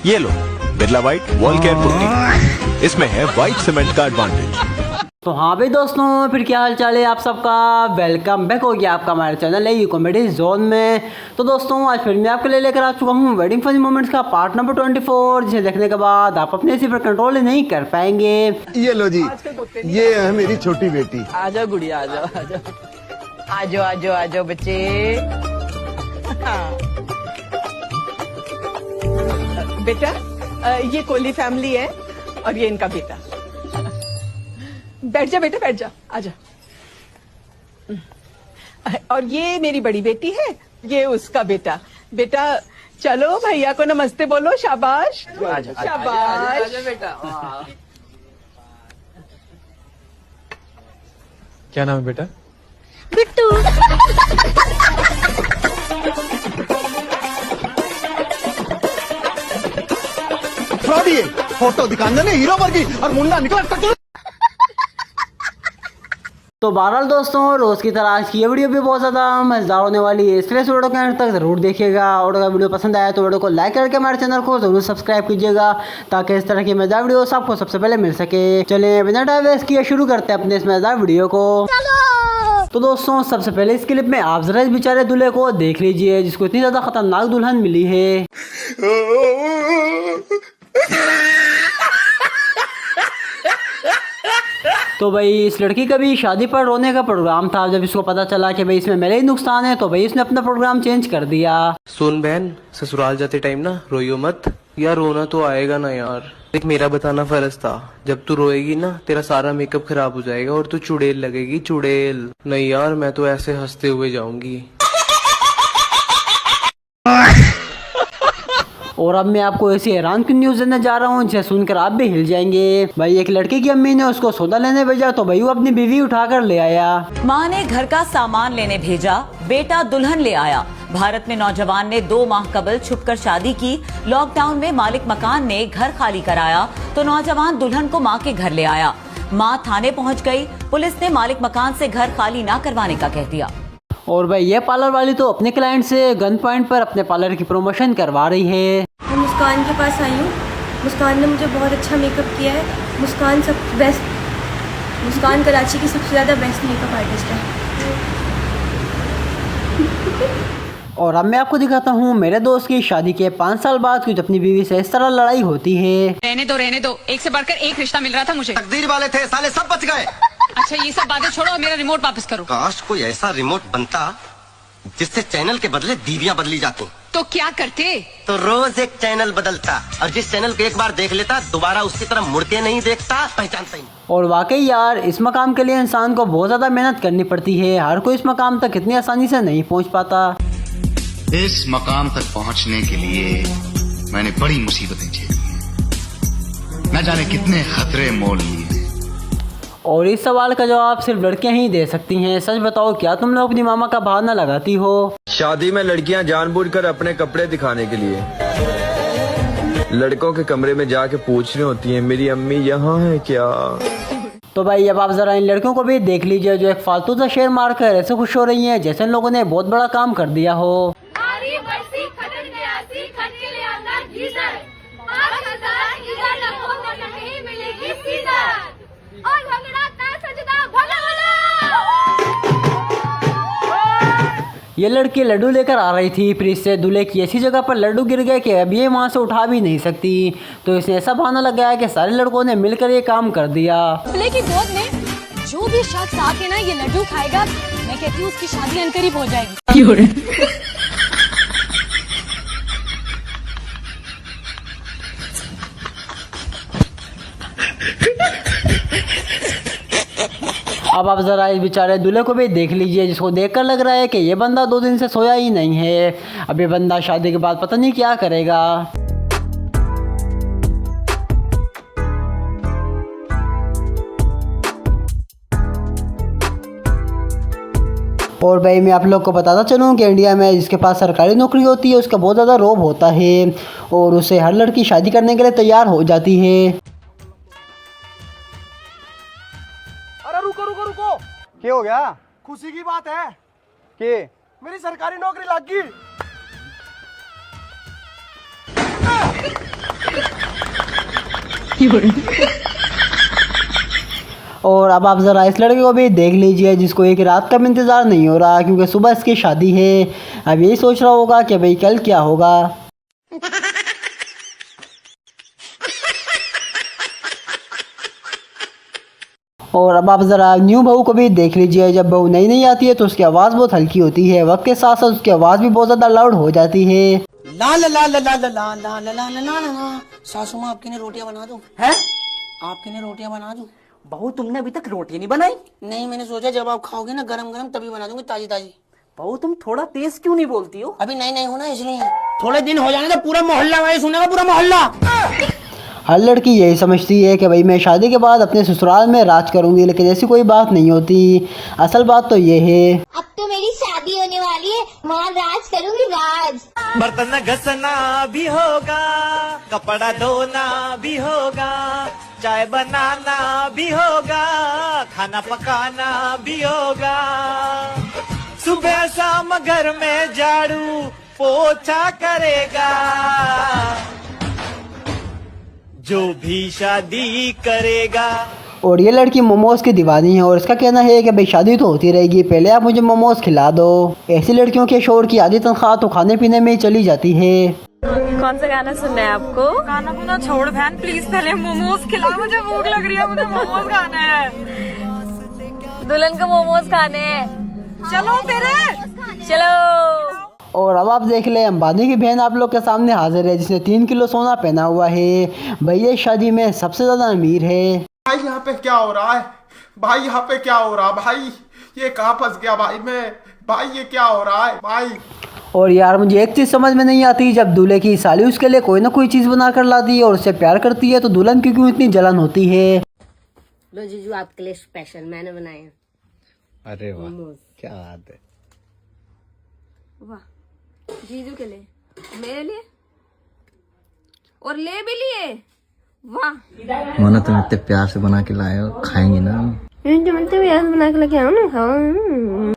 ये लो Birla white wall care putty, इसमें है व्हाइट सीमेंट का एडवांटेज। तो हाँ भाई दोस्तों, फिर क्या हाल चाल है आप सबका। वेलकम बैक हो गया आपका हमारे चैनल है यू कॉमेडी जोन में। तो दोस्तों आज फिर मैं आपके लिए लेकर आ चुका हूँ वेडिंग फनी मोमेंट्स का पार्ट नंबर 24, जिसे देखने के बाद आप अपने इसी पर कंट्रोल नहीं कर पाएंगे। ये लो जी, ये है मेरी छोटी बेटी। आ जाओ गुड़िया, आ जाओ आ जाओ आ जाओ आ जाओ आ जाओ बच्चे। बेटा ये कोहली फैमिली है और ये इनका बेटा। बैठ जा बेटा, बैठ जा, आजा। और ये मेरी बड़ी बेटी है, ये उसका बेटा। बेटा चलो भैया को नमस्ते बोलो, शाबाश शाबाश। आजा बेटा। क्या नाम है बेटा? बिट्टू। फ्रॉडी है, फोटो दिखाने ने हीरो वर्गी और मुंडा निकला। तो बहरहाल दोस्तों, रोज की तरह आज की ये वीडियो भी बहुत ज़्यादा मजेदार होने वाली है, इसलिए इस वीडियो के अंत तक जरूर देखिएगा। और अगर वीडियो पसंद आया तो वीडियो को लाइक करके हमारे चैनल को जरूर सब्सक्राइब कीजिएगा, ताकि इस तरह की मजेदार वीडियो आपको सबसे पहले मिल सके। चलिए बिना टाइम वेस्ट किए शुरू करते हैं अपने इस मजेदार वीडियो को। तो दोस्तों सबसे पहले इस क्लिप में आप जरा इस बेचारे दूल्हे को देख लीजिए, जिसको इतनी ज़्यादा खतरनाक दुल्हन मिली है। तो भाई इस लड़की का भी शादी पर रोने का प्रोग्राम था। जब इसको पता चला कि भाई इसमें मेरे ही नुकसान है, तो भाई इसने अपना प्रोग्राम चेंज कर दिया। सुन बहन, ससुराल जाते टाइम ना रोइयो मत यार, रोना तो आएगा ना यार। देख मेरा बताना फर्ज था, जब तू रोएगी ना तेरा सारा मेकअप खराब हो जाएगा और तू चुड़ैल लगेगी, चुड़ैल। नहीं यार, मैं तो ऐसे हंसते हुए जाऊंगी। और अब मैं आपको ऐसी हैरान की न्यूज देने जा रहा हूँ जिसे सुनकर आप भी हिल जाएंगे। भाई एक लड़के की अम्मी ने उसको सौदा लेने भेजा, तो भाई वो अपनी बीवी उठाकर ले आया। मां ने घर का सामान लेने भेजा, बेटा दुल्हन ले आया। भारत में नौजवान ने 2 माह कबल छुपकर शादी की। लॉकडाउन में मालिक मकान ने घर खाली कराया, तो नौजवान दुल्हन को मां के घर ले आया। मां थाने पहुंच गई। पुलिस ने मालिक मकान से घर खाली न करवाने का कह दिया। और भाई ये पार्लर वाली तो अपने क्लाइंट से गन पॉइंट पर अपने पार्लर की प्रमोशन करवा रही है। मैं मुस्कान के पास आई हूँ। मुस्कान ने मुझे बहुत अच्छा मेकअप किया है। मुस्कान सब बेस्ट, मुस्कान कराची की सबसे ज़्यादा बेस्ट मेकअप आर्टिस्ट है। और अब मैं आपको दिखाता हूँ मेरे दोस्त की शादी के 5 साल बाद कुछ अपनी बीवी से इस तरह लड़ाई होती है। रहने दो, एक से बढ़कर एक रिश्ता मिल रहा था मुझे। तकदीर वाले थे साले, सब बच गए। अच्छा ये सब बातें छोड़ो, मेरा रिमोट वापस करो। काश कोई ऐसा रिमोट बनता जिससे चैनल के बदले बीवियां बदली जाती। तो क्या करते? तो रोज एक चैनल बदलता, और जिस चैनल को एक बार देख लेता दोबारा उसकी तरफ मुड़ के नहीं देखता, पहचानता ही नहीं। और वाकई यार, इस मकाम के लिए इंसान को बहुत ज्यादा मेहनत करनी पड़ती है। हर कोई इस मकाम तक इतनी आसानी से नहीं पहुंच पाता। इस मकाम तक पहुंचने के लिए मैंने बड़ी मुसीबतें झेली हैं, न जाने कितने खतरे मोल लिए। और इस सवाल का जवाब सिर्फ लड़कियां ही दे सकती हैं। सच बताओ, क्या तुम लोग अपनी मामा का बहाना लगाती हो? शादी में लड़कियां जानबूझकर अपने कपड़े दिखाने के लिए लड़कों के कमरे में जाके पूछ रही होती हैं, मेरी अम्मी यहाँ है क्या? तो भाई अब आप जरा इन लड़कियों को भी देख लीजिए, जो एक फालतू सा शेर मारकर ऐसे खुश हो रही हैं जैसे इन लोगों ने बहुत बड़ा काम कर दिया हो। ये लड़की लड्डू लेकर आ रही थी, फिर इससे दूल्हे की ऐसी जगह पर लड्डू गिर गए कि अब ये वहाँ से उठा भी नहीं सकती। तो इसने ऐसा बहाना लगाया कि सारे लड़कों ने मिलकर ये काम कर दिया। दूल्हे की गोद में जो भी शख्स आके ना ये लड्डू खाएगा, मैं कहती हूँ उसकी शादी अनकरीब हो जाएगी। अब आप जरा इस बेचारे दूल्हे को भी देख लीजिए, जिसको देखकर लग रहा है कि ये बंदा 2 दिन से सोया ही नहीं है। अब ये बंदा शादी के बाद पता नहीं क्या करेगा। और भाई मैं आप लोग को बताता चलूँ कि इंडिया में जिसके पास सरकारी नौकरी होती है उसका बहुत ज़्यादा रौब होता है, और उसे हर लड़की शादी करने के लिए तैयार हो जाती है। अरे रुको रुको रुको, क्या हो गया? खुशी की बात है कि मेरी सरकारी नौकरी लग गई। और अब आप ज़रा इस लड़के को भी देख लीजिए जिसको एक रात का भी इंतज़ार नहीं हो रहा, क्योंकि सुबह इसकी शादी है। अब यही सोच रहा होगा कि भाई कल क्या होगा। और अब आप ज़रा न्यू बहू को भी देख लीजिए। जब बहू नई नई आती है तो उसकी आवाज़ बहुत हल्की होती है, वक्त के साथ साथ उसकी आवाज़ भी बहुत ज़्यादा लाउड हो जाती है। ला ला ला ला ला ला ला ला ला ला ला ला ला। सासू माँ आपके लिए रोटियां बना दूं? हैं? आपके लिए रोटियां बना दूं? बहू तुमने अभी तक रोटी नहीं बनाई? नहीं, मैंने सोचा जब आप खाओगे ना गरम गरम तभी बना दूंगी ताजी ताजी। बहू तुम थोड़ा तेज क्यों नहीं बोलती हो? अभी नई नई हो ना इसलिए। थोड़े दिन हो जाने तो पूरा मोहल्ला वाले सुनेगा, पूरा मोहल्ला। हर लड़की यही समझती है कि भाई मैं शादी के बाद अपने ससुराल में राज करूंगी, लेकिन ऐसी कोई बात नहीं होती। असल बात तो ये है, अब तो मेरी शादी होने वाली है, वहाँ राज करूंगी राज। बर्तन घसना भी होगा, कपड़ा धोना भी होगा, चाय बनाना भी होगा, खाना पकाना भी होगा। सुबह शाम घर में झाड़ू पोछा करेगा जो भी शादी करेगा। और ये लड़की मोमोज की दीवानी है और इसका कहना है कि भाई शादी तो होती रहेगी, पहले आप मुझे मोमोज खिला दो। ऐसी लड़कियों के शोर की आधी तनख्वाह तो खाने पीने में ही चली जाती है। कौन सा गाना सुनना है आपको? खाना खुना छोड़ बहन प्लीज, पहले मोमोज खिला, मुझे भूख लग रही है, मुझे मोमोज खाने हैं। दुल्हन को मोमोज खाने हैं। चलो तेरे चलो। और अब आप देख ले, अंबानी की बहन आप लोग के सामने हाजिर है, जिसने 3 किलो सोना पहना हुआ है। भैया इस शादी में सबसे ज़्यादा अमीर है। भाई यहाँ पे क्या हो रहा है? भाई यहाँ पे क्या हो रहा है? भाई ये कहाँ फंस गया भाई मैं? भाई ये क्या हो रहा है भाई? और यार मुझे एक चीज़ समझ में नहीं आती, जब दूल्हे की साली उसके लिए कोई ना कोई चीज़ बना कर लाती है और उससे प्यार करती है, तो दुल्हन की क्यों इतनी जलन होती है? लो जीजू आपके लिए स्पेशल मैंने बनाए हैं। अरे वाह, क्या बात है। वाह, जीजू के लिए, मेरे लिए और ले भी लिए। वाह माना तुम इतने प्यार से बना के लाए हो, खाएंगे ना? बना के लेके आओ ना, खाओ।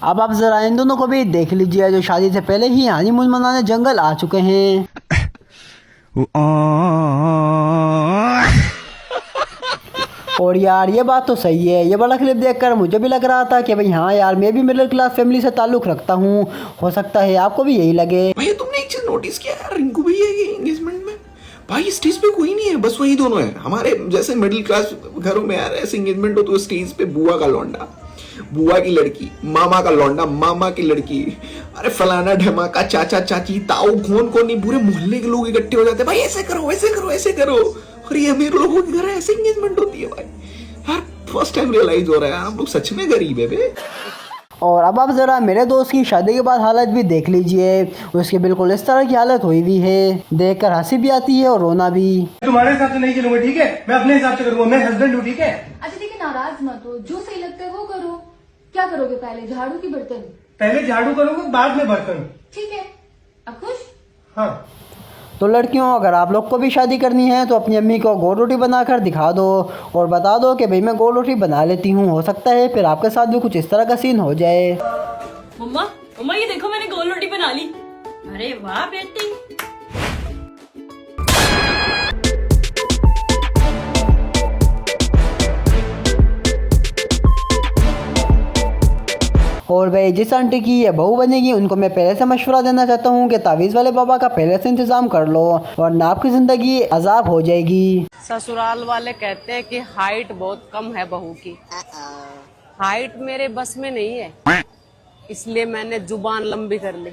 अब आप जरा इन दोनों को भी देख लीजिए, जो शादी से पहले ही हनीमून मनाने जंगल आ चुके हैं। और यार ये बात तो सही है, ये वाला क्लिप देखकर मुझे भी लग रहा था कि भाई हाँ यार मैं भी मिडिल क्लास फैमिली से ताल्लुक़ रखता हूँ, हो सकता है आपको भी यही लगे। भाई तुमने एक चीज नोटिस किया यार, रिंकू भैया के एंगेजमेंट में भाई स्टेज पे कोई नहीं है, बस वही दोनों है। हमारे जैसे मिडिल क्लास घरों में यार ऐसे एंगेजमेंट हो तो स्टेज पे बुआ का लौंडा, बुआ की लड़की, मामा का लौंडा, मामा की लड़की, अरे फलाना ढमाका, चाचा चाची, ताऊ, कौन कौन नहीं, पूरे मोहल्ले के लोग इकट्ठे हो जाते हैं। भाई ऐसे करो ऐसे करो ऐसे करो, और ये अमीर लोगों के घर ऐसे एंगेजमेंट होती है। भाई यार फर्स्ट टाइम रियलाइज हो रहा है हम लोग सच में गरीब है बे। और अब आप ज़रा मेरे दोस्त की शादी के बाद हालत भी देख लीजिए, उसकी बिल्कुल इस तरह की हालत हुई हुई है, देखकर हंसी भी आती है और रोना भी। तुम्हारे हिसाब से नहीं चलूंगा, ठीक है? मैं अपने हिसाब से करूंगा, मैं हस्बैंड हूँ, ठीक है? अच्छा ठीक है, नाराज मत हो, जो सही लगता है वो करो। क्या करोगे पहले, झाड़ू की बर्तन? पहले झाड़ू करूंगा बाद में बर्तन। ठीक है, अब खुश? हाँ। तो लड़कियों, अगर आप लोग को भी शादी करनी है तो अपनी अम्मी को गोल रोटी बनाकर दिखा दो और बता दो कि भाई मैं गोल रोटी बना लेती हूँ, हो सकता है फिर आपके साथ भी कुछ इस तरह का सीन हो जाए। मम्मा मम्मा ये देखो मैंने गोल रोटी बना ली। अरे वाह बेटी। और भाई जिस आंटी की ये बहू बनेगी उनको मैं पहले से मशवरा देना चाहता हूँ कि तावीज़ वाले बाबा का पहले से इंतजाम कर लो, वरना आपकी ज़िंदगी अजाब हो जाएगी। ससुराल वाले कहते हैं कि हाइट बहुत कम है बहू की। हाइट मेरे बस में नहीं है, इसलिए मैंने जुबान लंबी कर ली।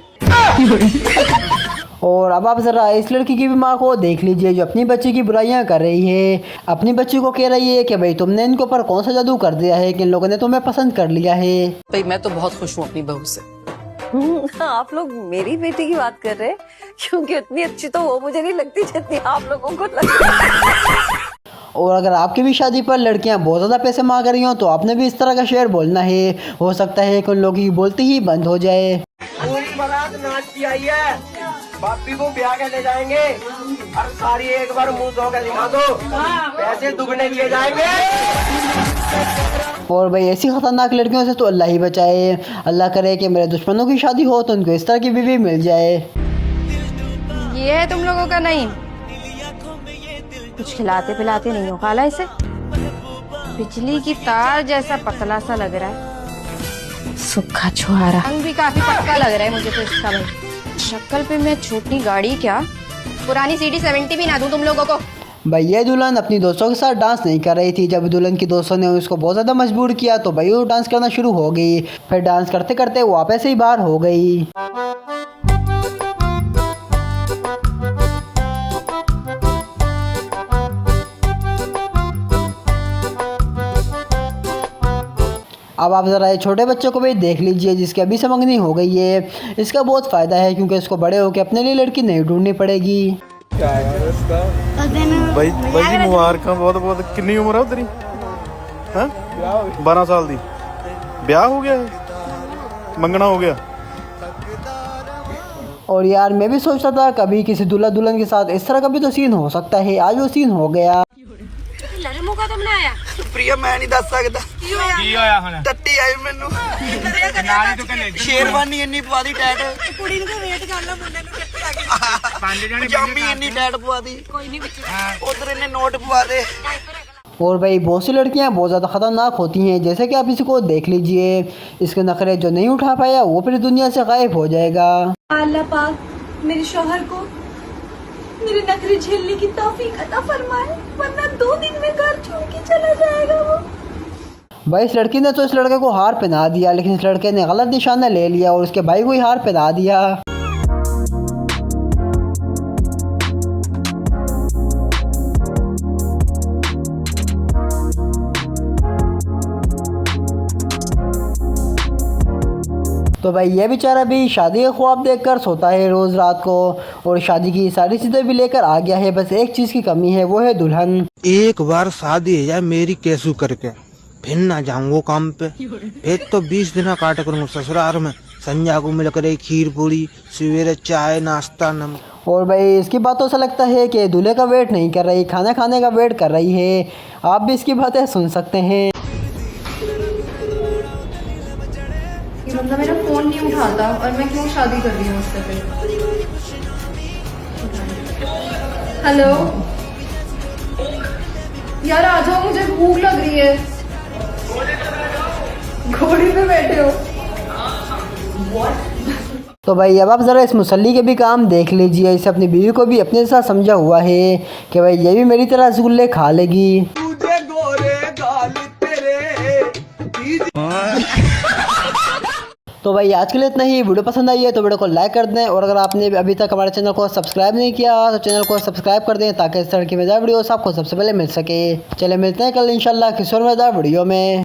और अब आप ज़रा इस लड़की की भी माँ को देख लीजिए, जो अपनी बच्ची की बुराइयां कर रही है, अपनी बच्ची को कह रही है कि भाई तुमने इनके ऊपर कौन सा जादू कर दिया है कि इन लोगों ने तुम्हें पसंद कर लिया है। भाई मैं तो बहुत खुश हूँ अपनी बहू से। आप लोग मेरी बेटी की बात कर रहे हैं, क्योंकि इतनी अच्छी तो वो मुझे नहीं लगती जितनी आप लोगों को लगती है। और अगर आपकी भी शादी पर लड़कियां बहुत ज़्यादा पैसे मांग रही हो तो आपने भी इस तरह का शेर बोलना है, हो सकता है कि उन लोगों की बोलती ही बंद हो जाए। पूरी बारात नाच की आई है, बापी को ब्याह के ले जाएंगे और सारी एक बार मुंह धो के दिखा दो, पैसे दुगने किए जाएंगे। और भाई ऐसी खतरनाक लड़कियों से तो अल्लाह ही बचाए। अल्लाह करे कि मेरे दुश्मनों की शादी हो तो उनको इस तरह की बीवी मिल जाए। ये है तुम लोगों का नहीं? कुछ खिलाते पिलाते नहीं हो खाला इसे? बिजली की तार जैसा पतला सा लग रहा है, सूखा छुहारा। रंग भी काफी पक्का लग रहा है मुझे तो इसका। भाई शक्ल पे मैं छोटी गाड़ी क्या पुरानी CD 70 भी ना दूं तुम लोगों को। भाई ये दुल्हन अपनी दोस्तों के साथ डांस नहीं कर रही थी। जब दुल्हन की दोस्तों ने उसको बहुत ज़्यादा मजबूर किया तो भाई वो डांस करना शुरू हो गई। फिर डांस करते करते वो वापस ही बाहर हो गई। अब आप ज़रा ये छोटे बच्चों को भी देख लीजिए जिसकी अभी से मंगनी हो गई है। इसका बहुत फ़ायदा है क्योंकि इसको बड़े होकर अपने लिए लड़की नहीं ढूंढनी पड़ेगी। भाई जी मुबारक बहुत बहुत। कितनी उम्र है तेरी? हाँ 12 साल दी। ब्याह हो गया है? मंगना हो गया? और यार मैं भी सोचता था कभी किसी दूल्हा दुल्हन के साथ इस तरह का भी तो सीन हो सकता है। आज वो सीन हो गया। प्रिया मैं नहीं दस सकता की होया हुण टट्टी आई मैनू नाले तो कने शेरवानी इन्नी पवा दी टैट कुड़ी नु वेट कर ला मुंडे नु टट्टी आ गई 5 जने जामी इन्नी टैट पवा दी कोई नहीं उधर इन्ने नोट पवा दे। और भाई बहुत सी लड़कियां बहुत ज़्यादा ख़तरनाक होती हैं, जैसे कि आप इसी को देख लीजिए। इसके नखरे जो नहीं उठा पाया वो फिर दुनिया से गायब हो जाएगा। अल्लाह पाक मेरे शौहर को मेरे नखरे झेलने की तौफीक अता फरमाए, वरना 2 दिन में घर छोड़ के चला जाएगा वो। भाई इस लड़की ने तो इस लड़के को हार पहना दिया, लेकिन इस लड़के ने गलत निशाना ले लिया और उसके भाई को ही हार पहना दिया। तो भाई ये बेचारा भी शादी का ख्वाब देखकर सोता है रोज़ रात को और शादी की सारी चीज़ें भी लेकर आ गया है। बस एक चीज़ की कमी है, वो है दुल्हन। एक बार शादी है यार मेरी कैसू करके फिर ना जाऊंगा काम पे। एक तो 20 दिन काट करूँगा ससुराल में। संजा को मिलकर एक खीर पूरी, सवेरे चाय नाश्ता नमक। और भाई इसकी बातों से लगता है कि दूल्हे का वेट नहीं कर रही, खाना खाने का वेट कर रही है। आप भी इसकी बातें सुन सकते हैं। ये बंदा मेरा फोन नहीं उठाता और मैं क्यों शादी कर रही हूँ उससे फिर। हेलो यार आ जाओ, मुझे भूख लग रही है। घोड़ी पे बैठे हो? तो भाई अब आप ज़रा इस मुसल्ली के भी काम देख लीजिए। इसे अपनी बीवी को भी अपने साथ समझा हुआ है कि भाई ये भी मेरी तरह रसगुल्ले खा लेगी। तो भाई आज के लिए इतना ही। वीडियो पसंद आई है तो वीडियो को लाइक कर दें और अगर आपने अभी तक हमारे चैनल को सब्सक्राइब नहीं किया तो चैनल को सब्सक्राइब कर दें ताकि इस तरह की मज़ेदार वीडियोस आपको सबसे पहले मिल सके। चले मिलते हैं कल इंशाल्लाह किसी और मज़ेदार वीडियो में।